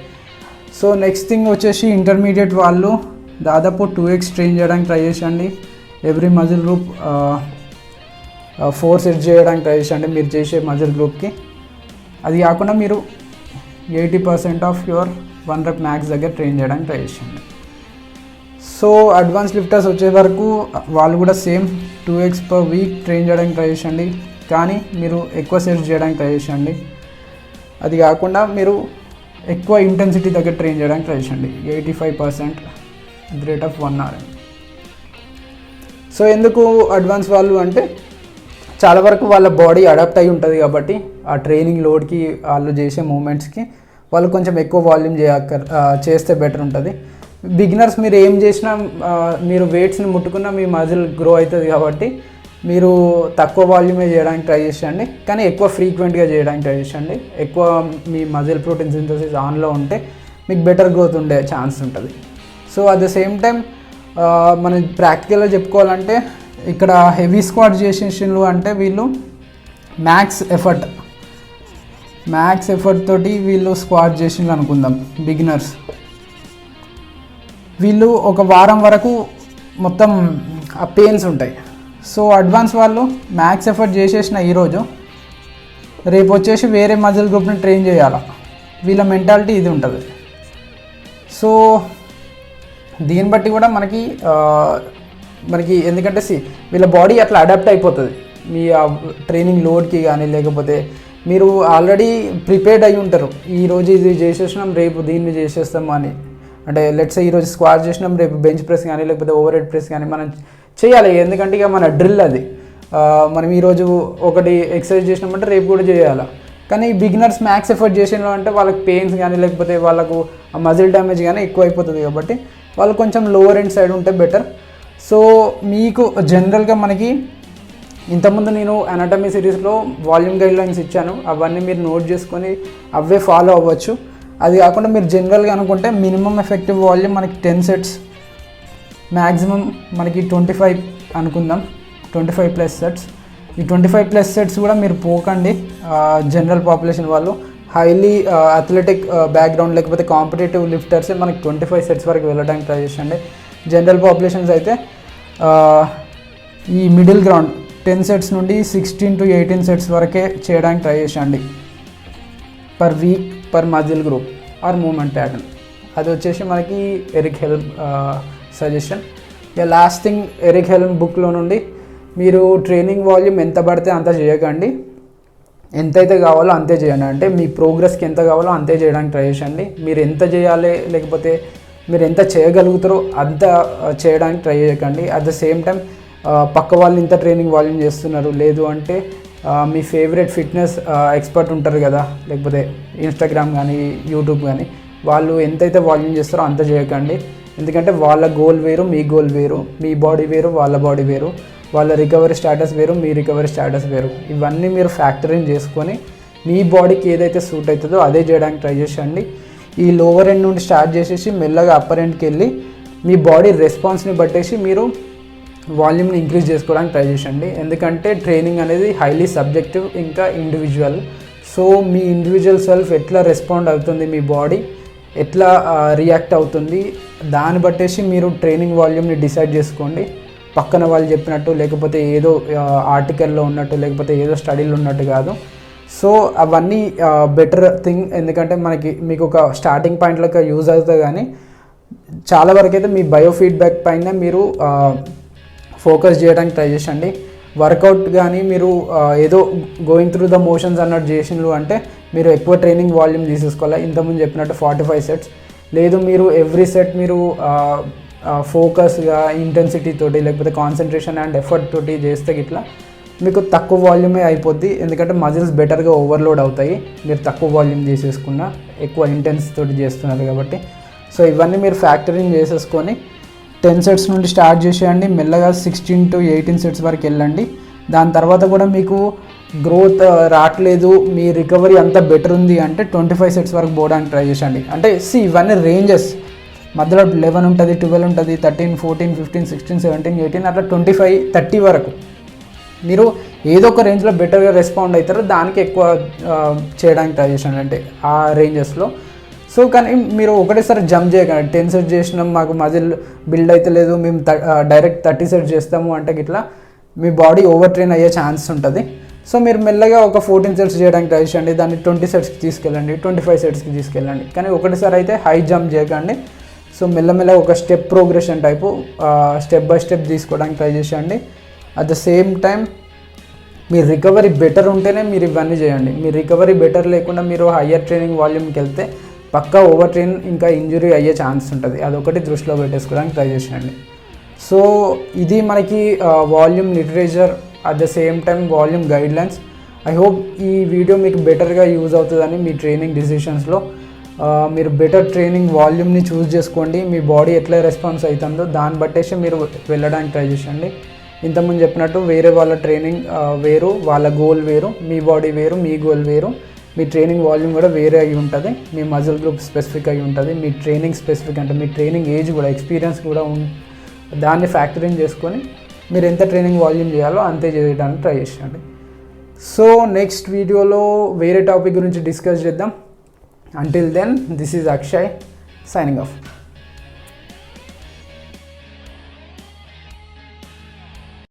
సో నెక్స్ట్ థింగ్ వచ్చేసి ఇంటర్మీడియట్ వాళ్ళు దాదాపు 2x ట్రైన్ చేయడానికి try చేసండి. Every muscle group 4 sets చేయడానికి ట్రై చేసండి మీరు చేసే మజిల్ గ్రూప్కి. అది కాకుండా మీరు 80% ఆఫ్ యువర్ 1 rep మ్యాక్స్ దగ్గర ట్రైన్ చేయడానికి ట్రై చేసండి. సో అడ్వాన్స్ లిఫ్టర్స్ వచ్చే వరకు వాళ్ళు కూడా same 2x per week train చేయడానికి ట్రై చేసండి, కానీ మీరు ఎక్కువ సెట్స్ చేయడానికి ట్రై చేసండి. అది కాకుండా మీరు ఎక్కువ ఇంటెన్సిటీ దగ్గర ట్రైన్ చేయడానికి ట్రై చేయండి, 85% the rate of 1 hour. So ఎందుకు అడ్వాన్స్ వాళ్ళు అంటే చాలా వరకు వాళ్ళ బాడీ అడాప్ట్ అయి ఉంటుంది కాబట్టి ఆ ట్రైనింగ్ లోడ్కి వాళ్ళు చేసే మూమెంట్స్కి వాళ్ళు కొంచెం ఎక్కువ వాల్యూమ్ చేస్తే బెటర్ ఉంటుంది. బిగినర్స్ మీరు ఏం చేసినా మీరు వెయిట్స్ని ముట్టుకున్నా మీ మజిల్ గ్రో అవుతుంది కాబట్టి మీరు తక్కువ వాల్యూమే చేయడానికి ట్రై చేసండి, కానీ ఎక్కువ ఫ్రీక్వెంట్గా చేయడానికి ట్రై చేసండి. ఎక్కువ మీ మజిల్ ప్రోటీన్ సింథసిస్ ఆన్లో ఉంటే మీకు బెటర్ గ్రోత్ ఉండే ఛాన్స్ ఉంటుంది. So at the same time మనం ప్రాక్టికల్గా చెప్పుకోవాలంటే ఇక్కడ హెవీ స్క్వాట్ చేసేసిన్లు అంటే వీళ్ళు మ్యాక్స్ ఎఫర్ట్ తోటి వీళ్ళు స్క్వాట్ చేసిండ్రు అనుకుందాం. బిగినర్స్ వీళ్ళు ఒక వారం వరకు మొత్తం ఆ పెయిన్స్ ఉంటాయి. సో అడ్వాన్స్ వాళ్ళు మ్యాక్స్ ఎఫర్ట్ చేసేసిన ఈరోజు రేపు వచ్చేసి వేరే మజిల్ గ్రూప్ని ట్రైన్ చేయాలి, వీళ్ళ మెంటాలిటీ ఇది ఉంటుంది. సో దీన్ని బట్టి కూడా మనకి ఎందుకంటే వీళ్ళ బాడీ అట్లా అడాప్ట్ అయిపోతుంది మీ ట్రైనింగ్ లోడ్కి కానీ, లేకపోతే మీరు ఆల్రెడీ ప్రిపేర్డ్ అయి ఉంటారు. ఈరోజు ఇది చేసేసినాం రేపు దీన్ని చేసేస్తాం అని, అంటే లెట్స్ ఈరోజు స్క్వాట్ చేసినాం రేపు బెంచ్ ప్రెస్ కానీ లేకపోతే ఓవర్ హెడ్ ప్రెస్ కానీ మనం చేయాలి, ఎందుకంటే ఇక మన డ్రిల్ అది. మనం ఈరోజు ఒకటి ఎక్సర్సైజ్ చేసినామంటే రేపు కూడా చేయాలి. కానీ బిగినర్స్ మ్యాక్స్ ఎఫర్ట్ చేసిన అంటే వాళ్ళకి పెయిన్స్ కానీ లేకపోతే వాళ్ళకు మజిల్ డ్యామేజ్ కానీ ఎక్కువ అయిపోతుంది కాబట్టి వాళ్ళు కొంచెం లోవర్ ఎండ్ సైడ్ ఉంటే బెటర్. సో మీకు జనరల్గా మనకి ఇంతకుముందు నేను అనాటమీ సిరీస్లో వాల్యూమ్ గైడ్లైన్స్ ఇచ్చాను, అవన్నీ మీరు నోట్ చేసుకొని అవే ఫాలో అవ్వచ్చు. అది కాకుండా మీరు జనరల్గా అనుకుంటే మినిమం ఎఫెక్టివ్ వాల్యూమ్ మనకి 10 sets, మ్యాక్సిమం మనకి 25 అనుకుందాం, 25+ sets. ఈ 25+ sets కూడా మీరు పోకండి. జనరల్ పాపులేషన్ వాళ్ళు హైలీ అథ్లెటిక్ బ్యాక్గ్రౌండ్ లేకపోతే కాంపిటేటివ్ లిఫ్టర్సే మనకి 25 sets వరకు వెళ్ళడానికి ట్రై చేసండి. జనరల్ పాపులేషన్స్ అయితే ఈ మిడిల్ గ్రౌండ్ 10 sets నుండి 16 to 18 sets వరకే చేయడానికి ట్రై చేసండి per week per muscle group or movement pattern. అది వచ్చేసి మనకి ఎరిక్ హెల్మ్ సజెషన్. ఇక లాస్ట్ థింగ్, ఎరిక్ హెల్మ్ బుక్లో నుండి మీరు ట్రైనింగ్ వాల్యూమ్ ఎంత పడితే అంత చేయకండి, ఎంతైతే కావాలో అంతే చేయండి. అంటే మీ ప్రోగ్రెస్కి ఎంత కావాలో అంతే చేయడానికి ట్రై చేయండి. మీరు ఎంత చేయాలి లేకపోతే మీరు ఎంత చేయగలుగుతారో అంత చేయడానికి ట్రై చేయకండి. అట్ ద సేమ్ టైం పక్క వాళ్ళు ఇంత ట్రైనింగ్ వాల్యూమ్ చేస్తున్నారు, లేదు అంటే మీ ఫేవరెట్ ఫిట్నెస్ ఎక్స్పర్ట్ ఉంటారు కదా, లేకపోతే ఇన్స్టాగ్రామ్ కానీ యూట్యూబ్ కానీ, వాళ్ళు ఎంతైతే వాల్యూమ్ చేస్తారో అంత చేయకండి. ఎందుకంటే వాళ్ళ గోల్ వేరు, మీ గోల్ వేరు, మీ బాడీ వేరు, వాళ్ళ బాడీ వేరు, వాళ్ళ రికవరీ స్టాటస్ వేరు, మీ రికవరీ స్టాటస్ వేరు. ఇవన్నీ మీరు ఫ్యాక్టరింగ్ చేసుకొని మీ బాడీకి ఏదైతే సూట్ అవుతుందో అదే చేయడానికి ట్రై చేసండి. ఈ లోవర్ ఎండ్ నుండి స్టార్ట్ చేసేసి మెల్లగా అప్పర్ ఎండ్కి వెళ్ళి మీ బాడీ రెస్పాన్స్ని బట్టేసి మీరు వాల్యూమ్ని ఇంక్రీజ్ చేసుకోవడానికి ట్రై చేసండి. ఎందుకంటే ట్రైనింగ్ అనేది హైలీ సబ్జెక్టివ్ ఇంకా ఇండివిజువల్. సో మీ ఇండివిజువల్ సెల్ఫ్ ఎట్లా రెస్పాండ్ అవుతుంది, మీ బాడీ ఎట్లా రియాక్ట్ అవుతుంది, దాన్ని బట్టేసి మీరు ట్రైనింగ్ వాల్యూమ్ని డిసైడ్ చేసుకోండి. పక్కన వాళ్ళు చెప్పినట్టు లేకపోతే ఏదో ఆర్టికల్లో ఉన్నట్టు లేకపోతే ఏదో స్టడీలో ఉన్నట్టు కాదు. సో అవన్నీ బెటర్ థింగ్, ఎందుకంటే మీకు ఒక స్టార్టింగ్ పాయింట్లోకి యూజ్ అవుతుంది. కానీ చాలా వరకు అయితే మీ బయో ఫీడ్బ్యాక్ పైన మీరు ఫోకస్ చేయడానికి ట్రై చేసండి. వర్కౌట్ కానీ మీరు ఏదో గోయింగ్ త్రూ ద మోషన్స్ అన్నట్టు చేసినలు అంటే మీరు ఎక్కువ ట్రైనింగ్ వాల్యూమ్ తీసేసుకోవాలి. ఇంతకుముందు చెప్పినట్టు 45 sets, లేదు మీరు ఎవ్రీ సెట్ మీరు ఫోకస్గా ఇంటెన్సిటీ తోటి లేకపోతే కాన్సన్ట్రేషన్ అండ్ ఎఫర్ట్ తోటి చేస్తే ఇట్లా మీకు తక్కువ వాల్యూమే అయిపోద్ది, ఎందుకంటే మజిల్స్ బెటర్గా ఓవర్లోడ్ అవుతాయి మీరు తక్కువ వాల్యూమ్ చేసేసుకున్న, ఎక్కువ ఇంటెన్స్ తోటి చేస్తున్నారు కాబట్టి. సో ఇవన్నీ మీరు ఫ్యాక్టరింగ్ చేసేసుకొని 10 సెట్స్ నుండి స్టార్ట్ చేసేయండి, మెల్లగా 16 to 18 సెట్స్ వరకు వెళ్ళండి. దాని తర్వాత కూడా మీకు గ్రోత్ రావట్లేదు, మీ రికవరీ అంతా బెటర్ ఉంది అంటే 25 సెట్స్ వరకు పోవడానికి ట్రై చేయండి. అంటే ఇవన్నీ రేంజెస్, మధ్యలో 11 ఉంటుంది, 12 ఉంటుంది, 13, 14, 15, 16, 17, 18 అట్లా 25, 30 వరకు మీరు ఏదో ఒక రేంజ్లో బెటర్గా రెస్పాండ్ అవుతారు, దానికి ఎక్కువ చేయడానికి ట్రై చేయండి అంటే ఆ రేంజెస్లో. సో కానీ మీరు ఒకటేసారి జంప్ చేయకండి, 10 సెట్స్ చేసినాం మాకు మజిల్ బిల్డ్ అయితే లేదు, మేము డైరెక్ట్ 30 సెట్స్ చేస్తాము అంటే ఇట్లా మీ బాడీ ఓవర్ ట్రైన్ అయ్యే ఛాన్స్ ఉంటుంది. సో మీరు మెల్లగా ఒక 14 సెట్స్ చేయడానికి ట్రై చేయండి, దాన్ని 20 సెట్స్కి తీసుకెళ్ళండి, 25 సెట్స్కి తీసుకెళ్ళండి, కానీ ఒకటేసారి అయితే హై జంప్ చేయకండి. సో మెల్లమెల్లగా ఒక step progression type step by step తీసుకోవడానికి ట్రై చేయండి. At the same time me recovery better ఉంటేనే మీరు ఇవన్నీ చేయండి. మీ రికవరీ బెటర్ లేకుండా మీరు హయ్యర్ ట్రైనింగ్ వాల్యూమ్కి వెళ్తే పక్కా ఓవర్ ట్రైన్ ఇంకా ఇంజురీ అయ్యే ఛాన్స్ ఉంటుంది, అదొకటి దృష్టిలో పెట్టేసుకోవడానికి ట్రై చేయండి. సో ఇది మనకి volume literature, at the same time volume guidelines. I hope ఈ వీడియో మీకు బెటర్గా యూజ్ అవుతుందని మీ ట్రైనింగ్ డిసిషన్స్లో. మీరు బెటర్ ట్రైనింగ్ వాల్యూమ్ని చూస్ చేసుకోండి, మీ బాడీ ఎట్లా రెస్పాన్స్ అవుతుందో దాన్ని బట్టేసి మీరు వెళ్ళడానికి ట్రై చేయండి. ఇంతకుముందు చెప్పినట్టు వేరే వాళ్ళ ట్రైనింగ్ వేరు, వాళ్ళ గోల్ వేరు, మీ బాడీ వేరు, మీ గోల్ వేరు, మీ ట్రైనింగ్ వాల్యూమ్ కూడా వేరే అయి ఉంటుంది, మీ మజిల్ గ్రూప్ స్పెసిఫిక్ అయి ఉంటుంది, మీ ట్రైనింగ్ స్పెసిఫిక్ అంటే మీ ట్రైనింగ్ ఏజ్ కూడా ఎక్స్పీరియన్స్ కూడా దాన్ని ఫ్యాక్టరింగ్ చేసుకొని మీరు ఎంత ట్రైనింగ్ వాల్యూమ్ చేయాలో అంతే చేయడానికి ట్రై చేయండి. సో నెక్స్ట్ వీడియోలో వేరే టాపిక్ గురించి డిస్కస్ చేద్దాం. Until then, this is Akshay signing off.